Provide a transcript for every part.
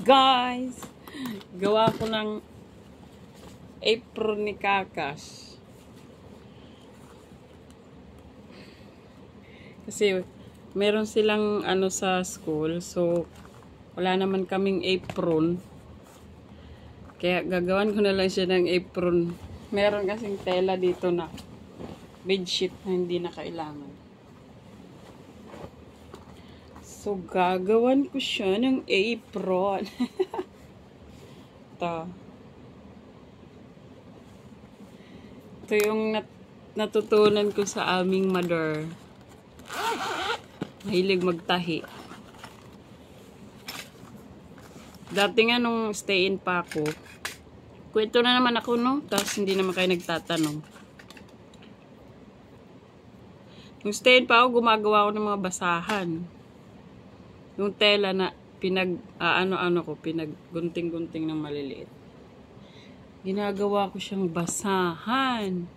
Guys, gawa ko ng apron ni Kakas. Kasi meron silang ano sa school, so wala naman kaming apron. Kaya gagawan ko na lang siya ng apron. Meron kasing tela dito na bedsheet na hindi na kailangan. So, gagawan ko siya ng apron. Ito yung natutunan ko sa aming mother. Mahilig magtahi. Dati nga nung stay-in pa ako, kwento na naman ako, no? Tapos hindi naman kayo nagtatanong. Nung stay-in pa ako, gumagawa ako ng mga basahan. Yung tela na pinaggunting-gunting ng maliliit. Ginagawa ko siyang basahan.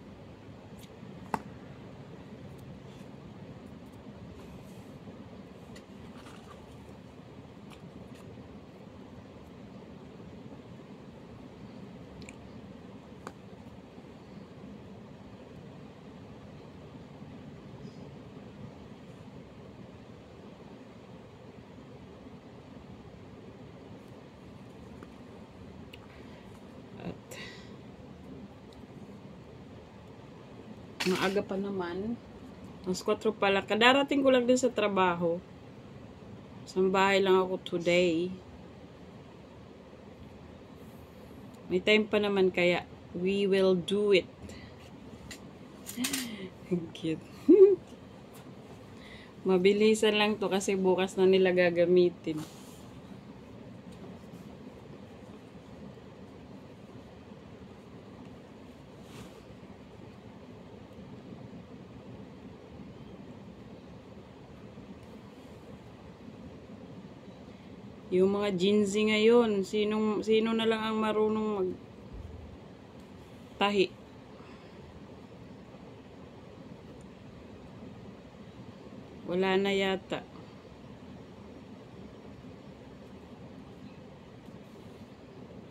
Maaga pa naman. Mas 4 pa lang. Kadarating ko lang din sa trabaho. Sa bahay lang ako today. May time pa naman kaya we will do it. Cute. Mabilisan lang to kasi bukas na nila gagamitin. Yung mga Jinzy ngayon, sino na lang ang marunong magtahi. Wala na yata.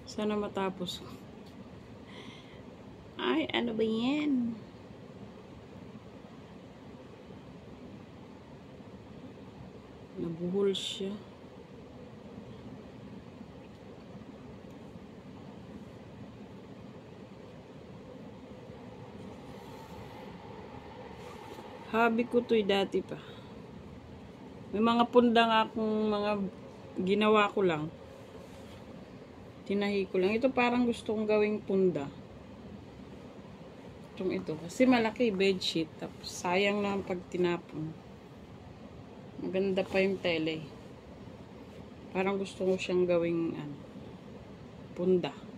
Sana matapos. Ay, ano ba yan? Nabuhol siya. Hobby ko to'y dati pa. May mga punda nga akong mga ginawa ko lang. Tinahi ko lang. Ito parang gusto kong gawing punda. Itong ito. Kasi malaki bedsheet. Tapos sayang na pag tinapon. Maganda pa yung tele. Parang gusto ko siyang gawing punda.